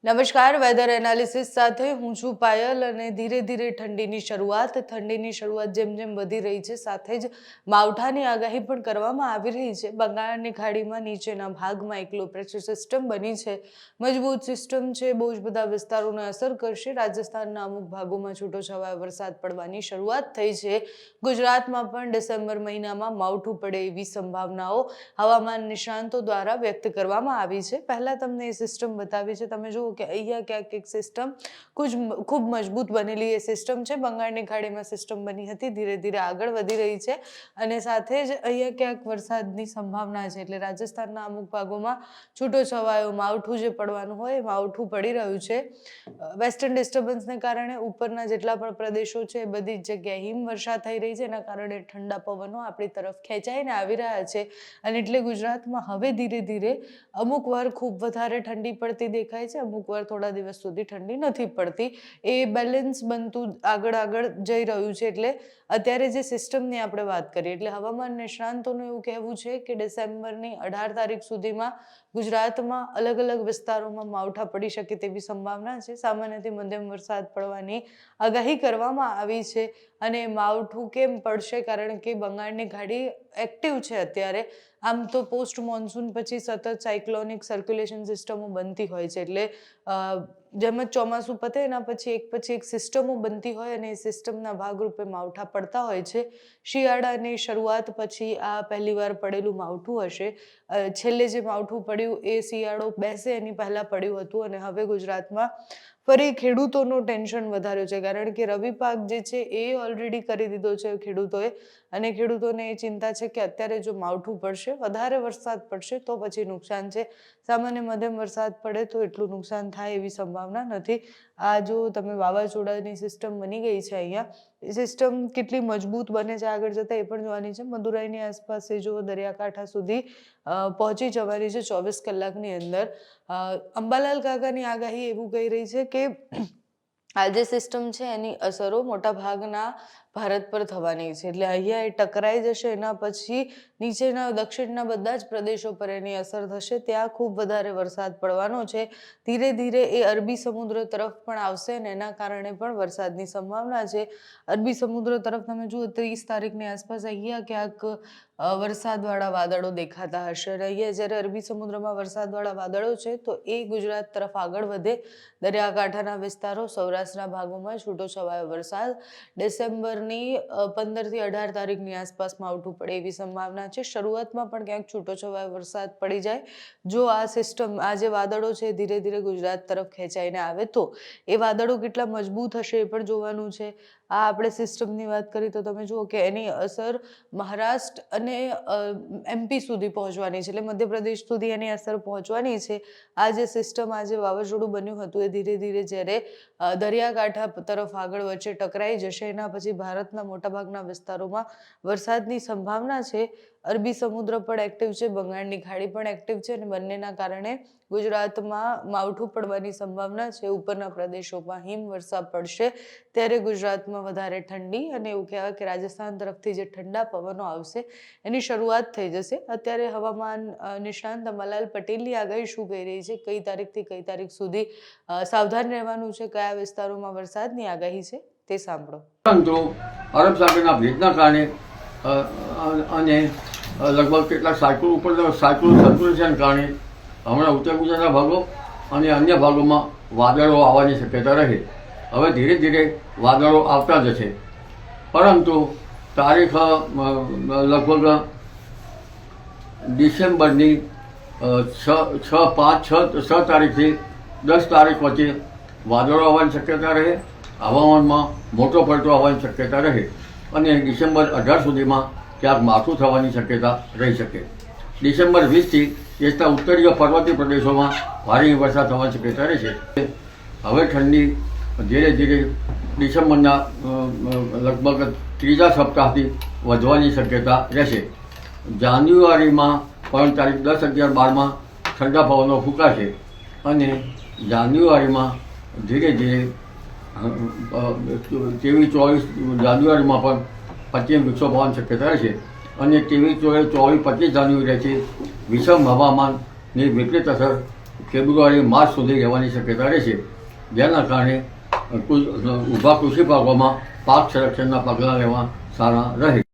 નમસ્કાર, weather analysis સાથે હું છું પાયલ અને ધીરે ધીરે ઠંડીની શરૂઆત જેમ જેમ વધી રહી છે સાથે જ માવઠાની આગાહી પણ કરવામાં આવી રહી છે. બંગાળની ખાડીમાં નીચેના ભાગમાં એક લો પ્રેશર સિસ્ટમ બની છે. મજબૂત સિસ્ટમ છે, બહુ જ બધા વિસ્તારોને અસર કરશે. રાજસ્થાનના અમુક ભાગોમાં છૂટોછવાયો વરસાદ પડવાની શરૂઆત થઈ છે. ગુજરાતમાં પણ ડિસેમ્બર મહિનામાં માવઠું પડે એવી સંભાવનાઓ હવામાન નિષ્ણાંતો દ્વારા વ્યક્ત કરવામાં આવી છે. પહેલા તમને એ સિસ્ટમ બતાવી છે, તમે જુઓ કે અહીંયા ક્યાંક એક સિસ્ટમ ખૂબ મજબૂત બનેલી એ સિસ્ટમ છે. બંગાળની ખાડીમાં સિસ્ટમ બની હતી, ધીરે ધીરે આગળ વધી રહી છે અને સાથે જ અહીંયા ક્યાંક વરસાદની સંભાવના છે. એટલે રાજસ્થાનના અમુક ભાગોમાં છૂટોછવાયો માવઠું જે પડવાનું હોય એ માવઠું પડી રહ્યું છે. વેસ્ટર્ન ડિસ્ટર્બન્સને કારણે ઉપરના જેટલા પણ પ્રદેશો છે એ બધી જ જગ્યાએ હિમવર્ષા થઈ રહી છે. એના કારણે ઠંડા પવનો આપણી તરફ ખેંચાઈને આવી રહ્યા છે અને એટલે ગુજરાતમાં હવે ધીરે ધીરે અમુક વાર ખૂબ વધારે ઠંડી પડતી દેખાય છે, અમુક વાર થોડા દિવસ સુધી ઠંડી નથી પડતી. એ બેલેન્સ બનતું આગળ જઈ રહ્યું છે. એટલે અત્યારે જે સિસ્ટમની આપણે વાત કરીએ, એટલે હવામાન નિષ્ણાંતોનું એવું કહેવું છે કે ડિસેમ્બરની 18 તારીખ સુધીમાં ગુજરાતમાં અલગ અલગ વિસ્તારોમાં માવઠા પડી શકે તેવી સંભાવના છે. સામાન્યથી મધ્યમ વરસાદ પડવાની આગાહી કરવામાં આવી છે. અને માવઠું કેમ પડશે? કારણ કે બંગાળની ખાડી એક્ટિવ છે અત્યારે. આમ તો પોસ્ટ મોન્સૂન પછી સતત સાયક્લોનિક સર્ક્યુલેશન સિસ્ટમો બનતી હોય છે. એટલે જેમ જ ચોમાસું પતે એના પછી એક સિસ્ટમો બનતી હોય અને એ સિસ્ટમના ભાગરૂપે માવઠા પડતા હોય છે. શિયાળાની શરૂઆત પછી આ પહેલીવાર પડેલું માવઠું હશે. છેલ્લે જે માવઠું પડ્યું એ શિયાળો બેસે એની પહેલાં પડ્યું હતું અને હવે ગુજરાતમાં ફરી ખેડૂતોનું ટેન્શન વધાર્યું છે. કારણ કે રવિ પાક જે છે એ ઓલરેડી કરી દીધો છે ખેડૂતોએ અને ખેડૂતોને એ ચિંતા છે કે અત્યારે જો માવઠું પડશે, વધારે વરસાદ પડશે તો પછી નુકસાન છે. સામાન્ય મધ્યમ વરસાદ પડે તો એટલું નુકસાન થાય એવી સંભાવના નથી. આ જો તમે વાવાઝોડાની સિસ્ટમ બની ગઈ છે અહીંયા, એ સિસ્ટમ કેટલી મજબૂત બને છે આગળ જતાં એ પણ જોવાની છે. મદુરાઈની આસપાસ એ જો દરિયાકાંઠા સુધી પહોંચી જવાની છે 24 કલાકની અંદર. અંબાલાલ કાકાની આગાહી એવું કહી રહી છે કે આ જે સિસ્ટમ છે એની અસરો મોટા ભાગના ભારત પર થવાની છે. એટલે અહીંયા એ ટકરાઈ જશે, એના પછી નીચેના દક્ષિણના બધા જ પ્રદેશો પર એની અસર થશે. ત્યાં ખૂબ વધારે વરસાદ પડવાનો છે. ધીરે ધીરે એ અરબી સમુદ્ર તરફ પણ આવશે અને એના કારણે પણ વરસાદની સંભાવના છે. અરબી સમુદ્ર તરફ તમે જુઓ 30 તારીખની આસપાસ અહીંયા ક્યાંક વરસાદવાળા વાદળો દેખાતા હશે. અને અહીંયા જ્યારે અરબી સમુદ્રમાં વરસાદવાળા વાદળો છે તો એ ગુજરાત તરફ આગળ વધે. દરિયાકાંઠાના વિસ્તારો, સૌરાષ્ટ્રના ભાગોમાં છૂટોછવાયો વરસાદ ડિસેમ્બરની 15 થી 18 તારીખની આસપાસ માવઠું પડે એવી સંભાવના છે. શરૂઆતમાં પણ ક્યાંક છૂટોછવાયો વરસાદ પડી જાય. જો આ સિસ્ટમ, આ જે વાદળો છે ધીરે ધીરે ગુજરાત તરફ ખેંચાઈને આવે તો એ વાદળો કેટલા મજબૂત હશે એ પણ જોવાનું છે. આ આપણે સિસ્ટમની વાત કરી તો તમે જુઓ કે એની અસર મહારાષ્ટ્ર અને MP સુધી પહોંચવાની છે. એટલે મધ્યપ્રદેશ સુધી એની અસર પહોંચવાની છે. આ જે સિસ્ટમ, આ જે વાવાઝોડું બન્યું હતું એ ધીરે ધીરે જ્યારે દરિયાકાંઠા તરફ આગળ વચ્ચે ટકરાઈ જશે એના પછી ભારતના મોટાભાગના વિસ્તારોમાં વરસાદની સંભાવના છે. અરબી સમુદ્ર પણ એક્ટિવ છે, બંગાળની ખાડી પણ એક્ટિવ છે અને બંનેના કારણે ગુજરાતમાં માવઠું પડવાની સંભાવના છે. ઉપરના પ્રદેશોમાં હિમવર્ષા પડશે ત્યારે ગુજરાતમાં વધારે ઠંડી અને એવું કહેવાય કે રાજસ્થાન તરફથી જે ઠંડા પવનો આવશે એની શરૂઆત થઈ જશે. અત્યારે હવામાન નિષ્ણાંત અંબાલાલ પટેલની આગાહી શું કહી રહી છે, કઈ તારીખથી કઈ તારીખ સુધી સાવધાન રહેવાનું છે, કયા વિસ્તારોમાં વરસાદની આગાહી છે તે સાંભળો. પરંતુ અરબ સાગરના ભેજના કારણે અને લગભગ કેટલાક સાયક્લોન સર્ક્યુલેશન કારણે હમણાં ઉત્તર ગુજરાતના ભાગો અને અન્ય ભાગોમાં વાદળો આવવાની શક્યતા રહે. હવે ધીરે ધીરે વાદળો આવતા જશે, પરંતુ તારીખ લગભગ ડિસેમ્બરની 6 તારીખથી 10 તારીખ વચ્ચે વાદળો આવવાની શક્યતા રહે. હવામાનમાં મોટો પલટો આવવાની શક્યતા રહે અને ડિસેમ્બર 18 સુધીમાં ક્યાંક માવઠું થવાની શક્યતા રહી શકે. ડિસેમ્બર 20થી દેશના ઉત્તરીય પર્વતીય પ્રદેશોમાં ભારે વરસાદ થવાની શક્યતા રહેશે. હવે ઠંડી ધીરે ધીરે ડિસેમ્બરના લગભગ ત્રીજા સપ્તાહથી વધવાની શક્યતા રહેશે. જાન્યુઆરીમાં પણ તારીખ 10, 11, 12માં ઠંડા પવનો ફૂંકાશે અને જાન્યુઆરીમાં ધીરે ધીરે 23-24 જાન્યુઆરીમાં પણ પશ્ચિમ વિક્ષોભ હોવાની શક્યતા રહેશે અને 23-24-25 જાન્યુઆરીથી વિષમ હવામાનની વિપરીત અસર ફેબ્રુઆરી માર્ચ સુધી રહેવાની શક્યતા રહેશે, જેના કારણે ઊભા કૃષિ પાકોમાં પાક સંરક્ષણના પગલાં લેવા સારા રહે.